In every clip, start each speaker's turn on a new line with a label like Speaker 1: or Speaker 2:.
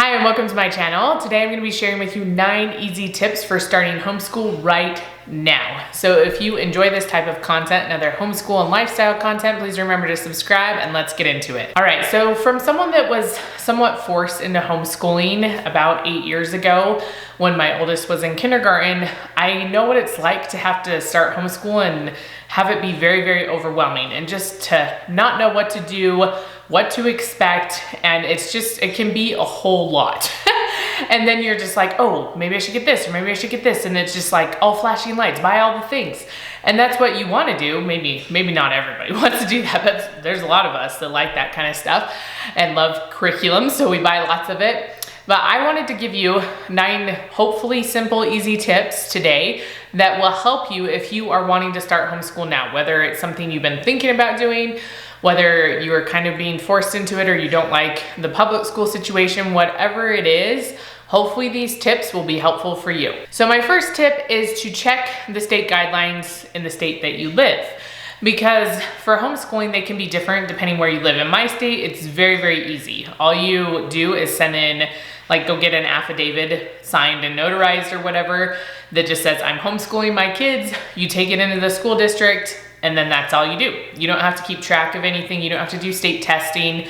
Speaker 1: Hi and welcome to my channel. Today I'm going to be sharing with you 9 easy tips for starting homeschool right now. So if you enjoy this type of content and other homeschool and lifestyle content, please remember to subscribe and let's get into it. All right, so from someone that was somewhat forced into homeschooling about 8 years ago when my oldest was in kindergarten, I know what it's like to have to start homeschool and have it be very, very overwhelming and just to not know what to do, what to expect, and it can be a whole lot. And then you're just like, oh, maybe I should get this, or maybe I should get this, and it's just like all flashing lights, buy all the things. And that's what you want to do. Maybe not everybody wants to do that, but there's a lot of us that like that kind of stuff and love curriculum, so we buy lots of it. But I wanted to give you 9 hopefully simple, easy tips today that will help you if you are wanting to start homeschool now, whether it's something you've been thinking about doing, whether you're kind of being forced into it or you don't like the public school situation, whatever it is, hopefully these tips will be helpful for you. So my first tip is to check the state guidelines in the state that you live, because for homeschooling, they can be different depending where you live. In my state, it's very, very easy. All you do is send in, go get an affidavit signed and notarized or whatever that just says, I'm homeschooling my kids. You take it into the school district, and then that's all you do. You don't have to keep track of anything. You don't have to do state testing.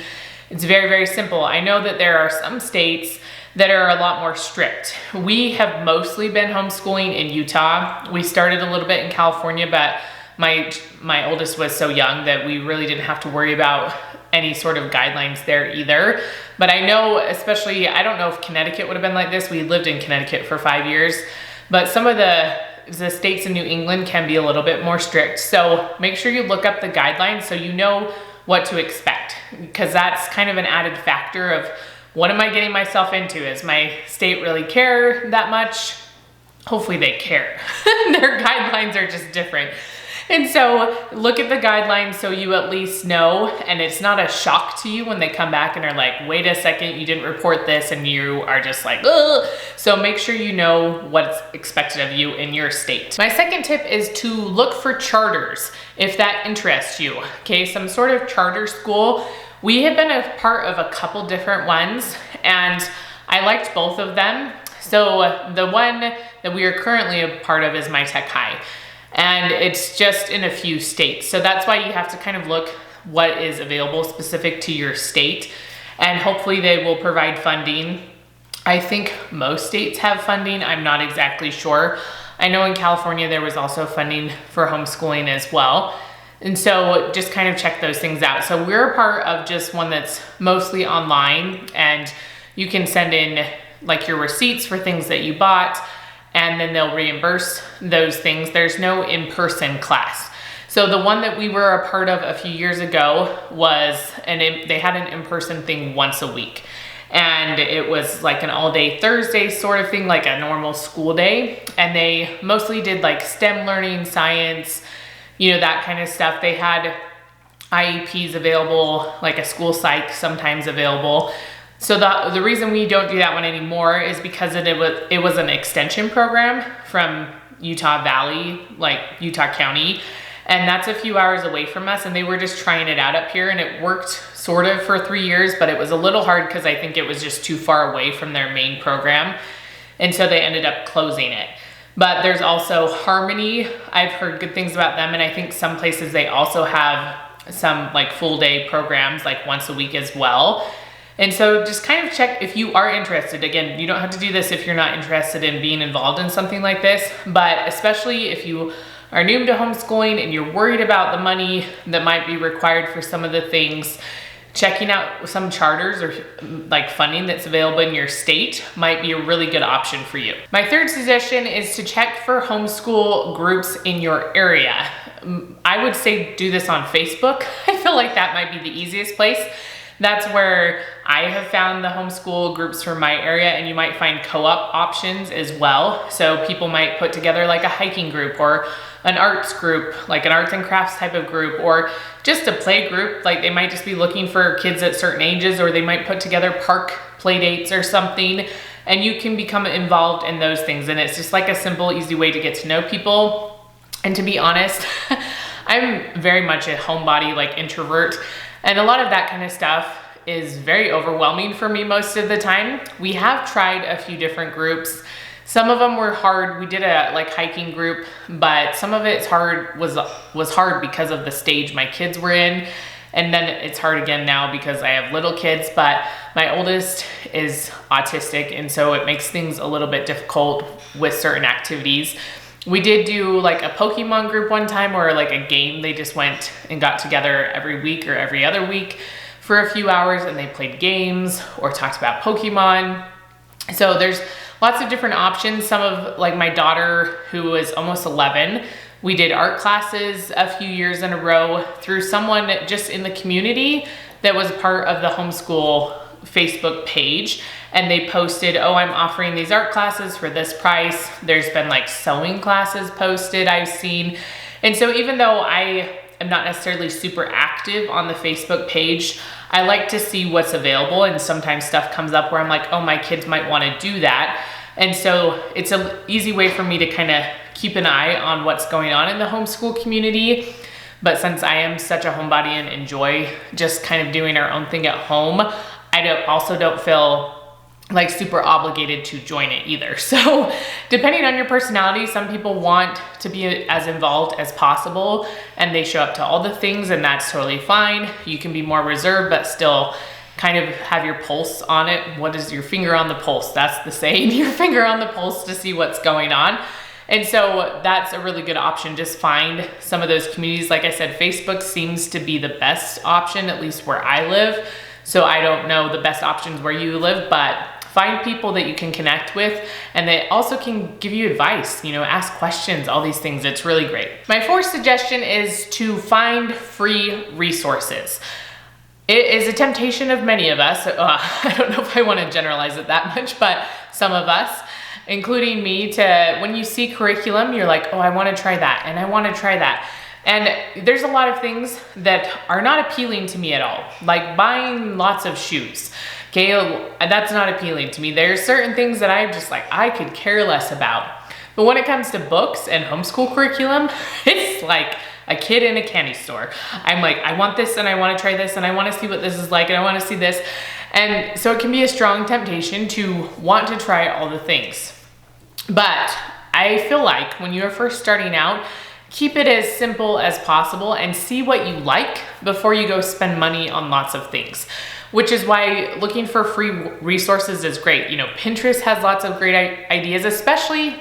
Speaker 1: It's very, very simple. I know that there are some states that are a lot more strict. We have mostly been homeschooling in Utah. We started a little bit in California, but my oldest was so young that we really didn't have to worry about any sort of guidelines there either. But I know, especially, I don't know if Connecticut would have been like this. We lived in Connecticut for 5 years, but some of the states in New England can be a little bit more strict. So make sure you look up the guidelines so you know what to expect, because that's kind of an added factor of what am I getting myself into? Does my state really care that much? Hopefully they care. Their guidelines are just different. And so look at the guidelines so you at least know, and it's not a shock to you when they come back and are like, wait a second, you didn't report this, and you are just like, ugh. So make sure you know what's expected of you in your state. My second tip is to look for charters if that interests you. Okay, some sort of charter school. We have been a part of a couple different ones, and I liked both of them. So the one that we are currently a part of is My Tech High. And it's just in a few states. So that's why you have to kind of look what is available specific to your state. And hopefully they will provide funding. I think most states have funding. I'm not exactly sure. I know in California there was also funding for homeschooling as well. And so just kind of check those things out. So we're a part of just one that's mostly online, and you can send in your receipts for things that you bought, and then they'll reimburse those things. There's no in-person class. So the one that we were a part of a few years ago they had an in-person thing once a week. And it was like an all-day Thursday sort of thing, like a normal school day. And they mostly did STEM learning, science, that kind of stuff. They had IEPs available, like a school psych sometimes available. So the reason we don't do that one anymore is because it was an extension program from Utah Valley, Utah County, and that's a few hours away from us, and they were just trying it out up here, and it worked sort of for 3 years, but it was a little hard because I think it was just too far away from their main program, and so they ended up closing it. But there's also Harmony. I've heard good things about them, and I think some places they also have some full day programs once a week as well. And so just kind of check if you are interested. Again, you don't have to do this if you're not interested in being involved in something like this, but especially if you are new to homeschooling and you're worried about the money that might be required for some of the things, checking out some charters or funding that's available in your state might be a really good option for you. My third suggestion is to check for homeschool groups in your area. I would say do this on Facebook. I feel like that might be the easiest place. That's where I have found the homeschool groups from my area, and you might find co-op options as well. So people might put together a hiking group or an arts group, an arts and crafts type of group, or just a play group. They might just be looking for kids at certain ages, or they might put together park play dates or something, and you can become involved in those things. And it's just a simple, easy way to get to know people. And to be honest, I'm very much a homebody, introvert. And a lot of that kind of stuff is very overwhelming for me most of the time. We have tried a few different groups. Some of them were hard. We did a like hiking group, but some of it's hard was hard because of the stage my kids were in. And then it's hard again now because I have little kids, but my oldest is autistic, and so it makes things a little bit difficult with certain activities. We did do like a Pokemon group one time, or like a game. They just went and got together every week or every other week for a few hours, and they played games or talked about Pokemon. So there's lots of different options. Some of like my daughter, who is almost 11, we did art classes a few years in a row through someone just in the community that was part of the Homeschool Facebook page. And they posted, oh, I'm offering these art classes for this price. There's been like sewing classes posted I've seen. And so even though I am not necessarily super active on the Facebook page, I like to see what's available. And sometimes stuff comes up where I'm like, oh, my kids might want to do that. And so it's an easy way for me to kind of keep an eye on what's going on in the homeschool community. But since I am such a homebody and enjoy just kind of doing our own thing at home, I also don't feel like super obligated to join it either. So depending on your personality, some people want to be as involved as possible and they show up to all the things, and that's totally fine. You can be more reserved, but still kind of have your pulse on it. What is your finger on the pulse? That's the saying, your finger on the pulse to see what's going on. And so that's a really good option. Just find some of those communities. Like I said, Facebook seems to be the best option, at least where I live. So I don't know the best options where you live, but find people that you can connect with, and they also can give you advice, ask questions, all these things. It's really great. My fourth suggestion is to find free resources. It is a temptation of many of us. I don't know if I want to generalize it that much, but some of us, including me, when you see curriculum, you're like, oh, I want to try that, and I want to try that. And there's a lot of things that are not appealing to me at all, like buying lots of shoes. Okay, that's not appealing to me. There's certain things that I'm just like, I could care less about. But when it comes to books and homeschool curriculum, it's like a kid in a candy store. I'm like, I want this, and I want to try this, and I want to see what this is like, and I want to see this. And so it can be a strong temptation to want to try all the things. But I feel like when you're first starting out, keep it as simple as possible and see what you like before you go spend money on lots of things. Which is why looking for free resources is great. Pinterest has lots of great ideas, especially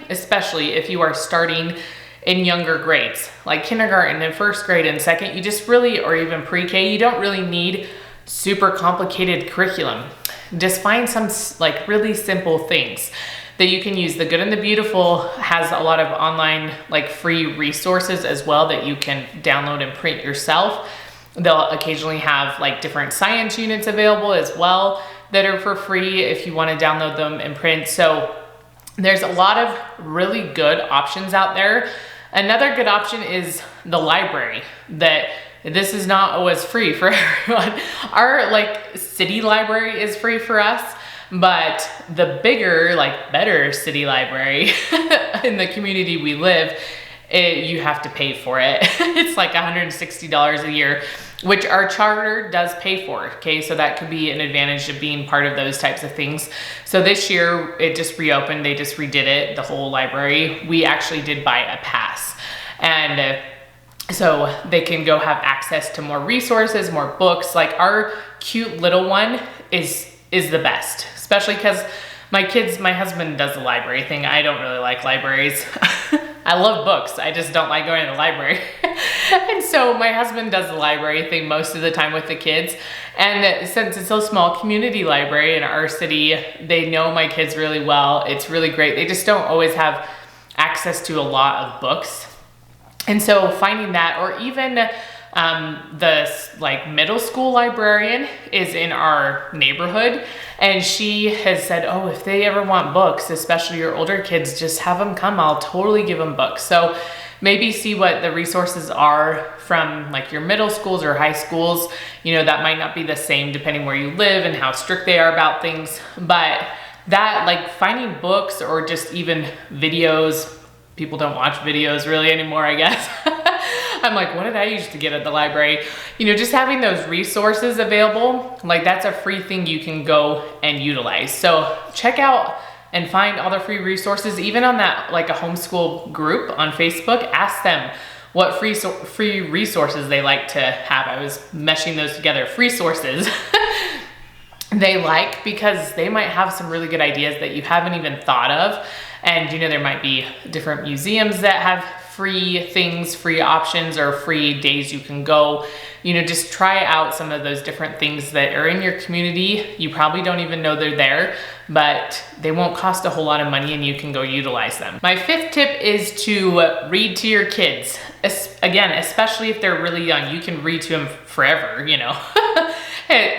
Speaker 1: if you are starting in younger grades, like kindergarten and first grade and second. You just really, or even pre-K, you don't really need super complicated curriculum. Just find some like really simple things that you can use. The Good and the Beautiful has a lot of online like free resources as well that you can download and print yourself. They'll occasionally have like different science units available as well that are for free if you want to download them and print. So there's a lot of really good options out there. Another good option is the library. That this is not always free for everyone. Our like city library is free for us, but the bigger, like better city library in the community we live, you have to pay for it. It's like $160 a year, which our charter does pay for. Okay, so that could be an advantage of being part of those types of things. So this year it just reopened. They just redid it, the whole library. We actually did buy a pass, and so they can go have access to more resources, more books. Like our cute little one is the best, especially because my husband does the library thing. I don't really like libraries. I love books. I just don't like going to the library. And so my husband does the library thing most of the time with the kids. And since it's a small community library in our city, they know my kids really well. It's really great. They just don't always have access to a lot of books. And so finding that, or even the like middle school librarian is in our neighborhood, and she has said, oh, if they ever want books, especially your older kids, just have them come. I'll totally give them books. So maybe see what the resources are from like your middle schools or high schools. That might not be the same depending where you live and how strict they are about things, but that like finding books or just even videos. People don't watch videos really anymore, I guess. I'm like, what did I used to get at the library? You know, just having those resources available, like that's a free thing you can go and utilize. So check out and find all the free resources, even on that, like a homeschool group on Facebook. Ask them what free resources they like to have. I was meshing those together, free sources they like, because they might have some really good ideas that you haven't even thought of. And you know, there might be different museums that have free things, free options, or free days you can go. You know, just try out some of those different things that are in your community. You probably don't even know they're there, but they won't cost a whole lot of money and you can go utilize them. My 5th tip is to read to your kids. Again, especially if they're really young, you can read to them forever, you know.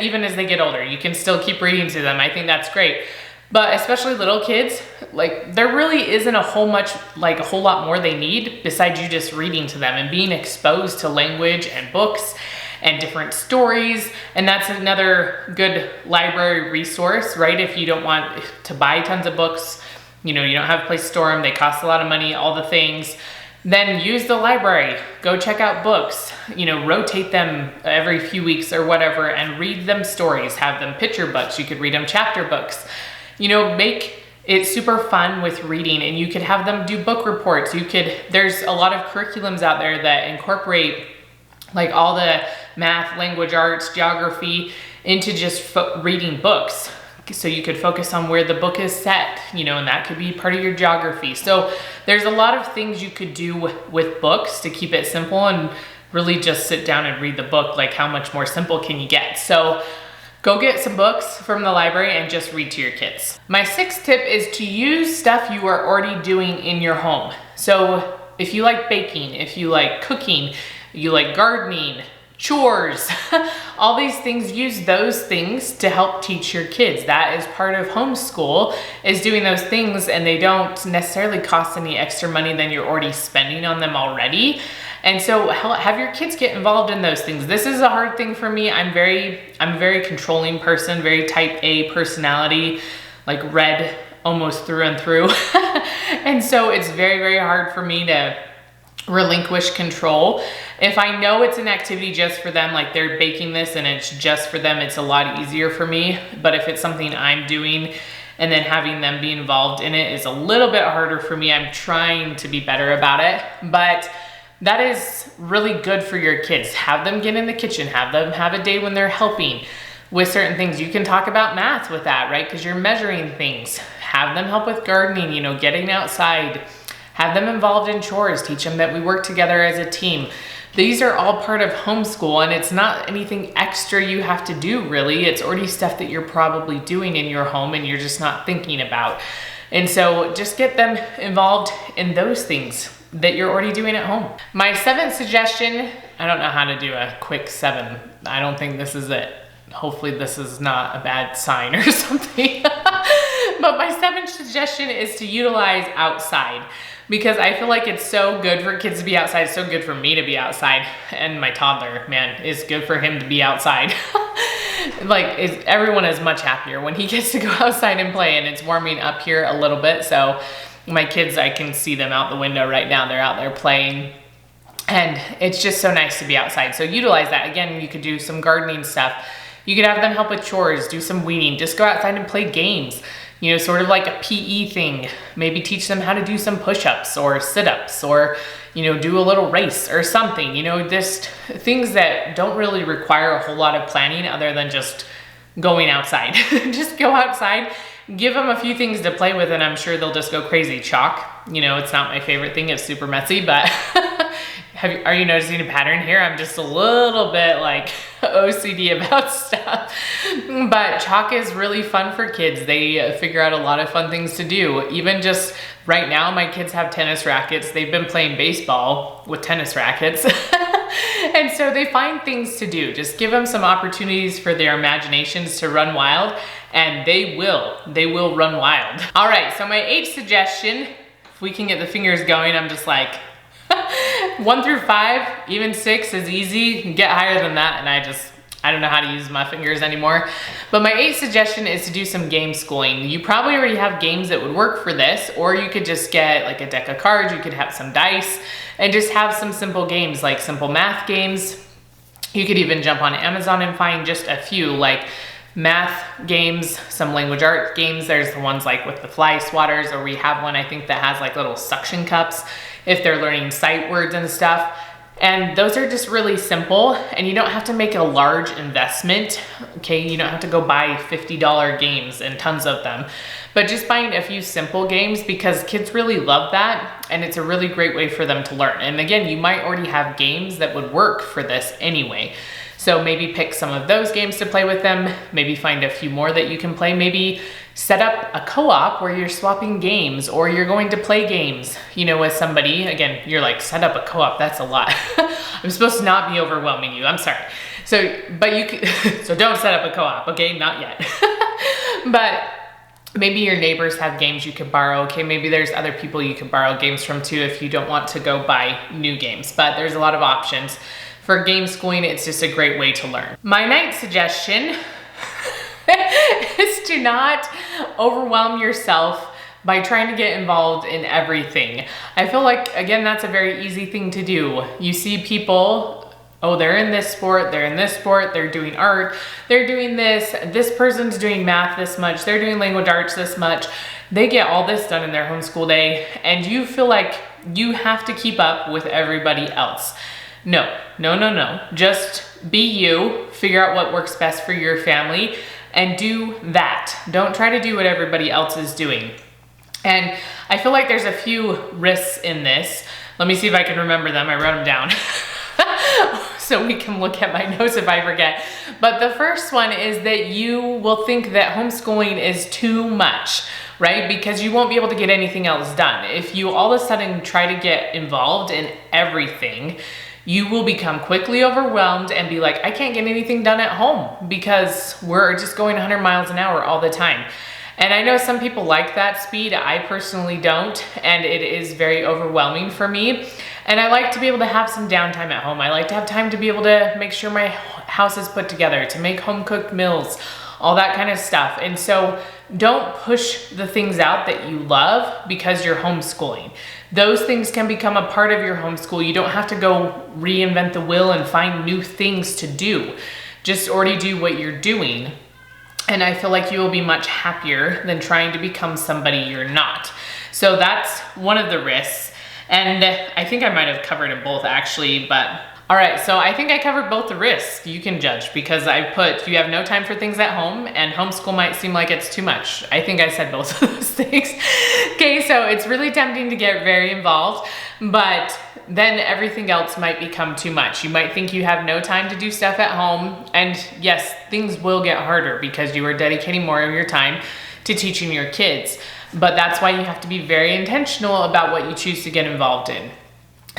Speaker 1: Even as they get older, you can still keep reading to them. I think that's great. But especially little kids, like there really isn't a whole lot more they need besides you just reading to them and being exposed to language and books and different stories. And that's another good library resource, right? If you don't want to buy tons of books, you know, you don't have a place to store them, they cost a lot of money, all the things, then use the library. Go check out books, you know, rotate them every few weeks or whatever and read them stories. Have them picture books. You could read them chapter books. You know, make it super fun with reading, and you could have them do book reports. There's a lot of curriculums out there that incorporate like all the math, language arts, geography into just reading books. So you could focus on where the book is set, you know, and that could be part of your geography. So there's a lot of things you could do with books to keep it simple and really just sit down and read the book. Like, how much more simple can you get? So go get some books from the library and just read to your kids. My 6th tip is to use stuff you are already doing in your home. So if you like baking, if you like cooking, you like gardening, chores, all these things, use those things to help teach your kids. That is part of homeschool, is doing those things, and they don't necessarily cost any extra money than you're already spending on them already. And so have your kids get involved in those things. This is a hard thing for me. I'm a very controlling person, very type A personality, like red almost through and through. And so it's very, very hard for me to relinquish control. If I know it's an activity just for them, like they're baking this and it's just for them, it's a lot easier for me. But if it's something I'm doing and then having them be involved in it is a little bit harder for me. I'm trying to be better about it, but that is really good for your kids. Have them get in the kitchen, have them have a day when they're helping with certain things. You can talk about math with that, right? Because you're measuring things. Have them help with gardening, you know, getting outside. Have them involved in chores. Teach them that we work together as a team. These are all part of homeschool, and it's not anything extra you have to do, really. It's already stuff that you're probably doing in your home and you're just not thinking about. And so just get them involved in those things that you're already doing at home. My 7th suggestion, I don't know how to do a quick 7. I don't think this is it. Hopefully this is not a bad sign or something. But my 7th suggestion is to utilize outside, because I feel like it's so good for kids to be outside. It's so good for me to be outside. And my toddler, man, it's good for him to be outside. Everyone is much happier when he gets to go outside and play, and it's warming up here a little bit. So my kids, I can see them out the window right now. They're out there playing, and it's just so nice to be outside. So utilize that. Again, you could do some gardening stuff. You could have them help with chores, do some weeding, just go outside and play games. You know, sort of like a PE thing. Maybe teach them how to do some push-ups or sit-ups, or, you know, do a little race or something. You know, just things that don't really require a whole lot of planning other than just going outside. Just go outside, give them a few things to play with, and I'm sure they'll just go crazy. Chalk, you know, it's not my favorite thing. It's super messy, but are you noticing a pattern here? I'm just a little bit like OCD about stuff. But chalk is really fun for kids. They figure out a lot of fun things to do. Even just right now, my kids have tennis rackets. They've been playing baseball with tennis rackets. And so they find things to do. Just give them some opportunities for their imaginations to run wild, and they will run wild. All right, so my 8th suggestion, if we can get the fingers going, I'm just like, 1 through 5, even 6 is easy. You can get higher than that, and I don't know how to use my fingers anymore. But my 8th suggestion is to do some game schooling. You probably already have games that would work for this, or you could just get like a deck of cards, you could have some dice, and just have some simple games, like simple math games. You could even jump on Amazon and find just a few, like math games, some language arts games. There's the ones like with the fly swatters, or we have one I think that has like little suction cups if they're learning sight words and stuff. And those are just really simple, and you don't have to make a large investment, okay? You don't have to go buy $50 games and tons of them, but just buying a few simple games, because kids really love that, and it's a really great way for them to learn. And again, you might already have games that would work for this anyway. So maybe pick some of those games to play with them, maybe find a few more that you can play, maybe set up a co-op where you're swapping games, or you're going to play games, you know, with somebody. Again, you're like, set up a co-op, that's a lot. I'm supposed to not be overwhelming you, I'm sorry. So, but you can, so don't set up a co-op, okay, not yet. But maybe your neighbors have games you could borrow, okay? Maybe there's other people you could borrow games from too if you don't want to go buy new games, but there's a lot of options. For game schooling, it's just a great way to learn. My 9th suggestion is to not overwhelm yourself by trying to get involved in everything. I feel like, again, that's a very easy thing to do. You see people, oh, they're in this sport, they're in this sport, they're doing art, they're doing this person's doing math this much, they're doing language arts this much. They get all this done in their homeschool day, and you feel like you have to keep up with everybody else. No. Just be you, figure out what works best for your family, and do that. Don't try to do what everybody else is doing. And I feel like there's a few risks in this. Let me see if I can remember them. I wrote them down so we can look at my notes if I forget. But the first one is that you will think that homeschooling is too much, right? Because you won't be able to get anything else done. If you all of a sudden try to get involved in everything, you will become quickly overwhelmed and be like, I can't get anything done at home because we're just going 100 miles an hour all the time. And I know some people like that speed. I personally don't, and it is very overwhelming for me. And I like to be able to have some downtime at home. I like to have time to be able to make sure my house is put together, to make home cooked meals, all that kind of stuff. And so don't push the things out that you love because you're homeschooling. Those things can become a part of your homeschool. You don't have to go reinvent the wheel and find new things to do. Just already do what you're doing. And I feel like you will be much happier than trying to become somebody you're not. So that's one of the risks. And I think I might have covered them both actually, but all right, so I think I covered both the risks. You can judge, because I put you have no time for things at home, and homeschool might seem like it's too much. I think I said both of those things. Okay, so it's really tempting to get very involved, but then everything else might become too much. You might think you have no time to do stuff at home, and yes, things will get harder because you are dedicating more of your time to teaching your kids. But that's why you have to be very intentional about what you choose to get involved in.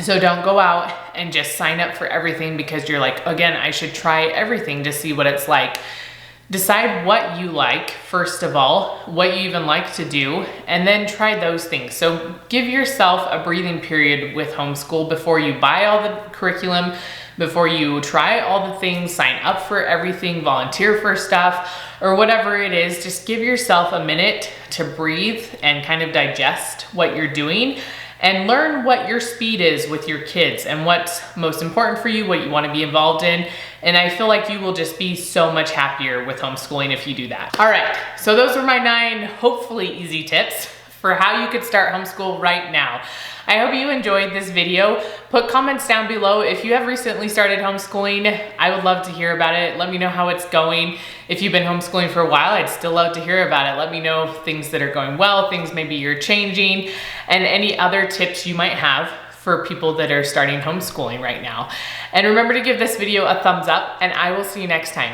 Speaker 1: So don't go out and just sign up for everything because you're like, again, I should try everything to see what it's like. Decide what you like, first of all, what you even like to do, and then try those things. So give yourself a breathing period with homeschool before you buy all the curriculum, before you try all the things, sign up for everything, volunteer for stuff, or whatever it is. Just give yourself a minute to breathe and kind of digest what you're doing, and learn what your speed is with your kids and what's most important for you, what you want to be involved in. And I feel like you will just be so much happier with homeschooling if you do that. All right, so those are my 9 hopefully easy tips for how you could start homeschool right now. I hope you enjoyed this video. Put comments down below if you have recently started homeschooling. I would love to hear about it. Let me know how it's going. If you've been homeschooling for a while, I'd still love to hear about it. Let me know things that are going well, things maybe you're changing, and any other tips you might have for people that are starting homeschooling right now. And remember to give this video a thumbs up, and I will see you next time.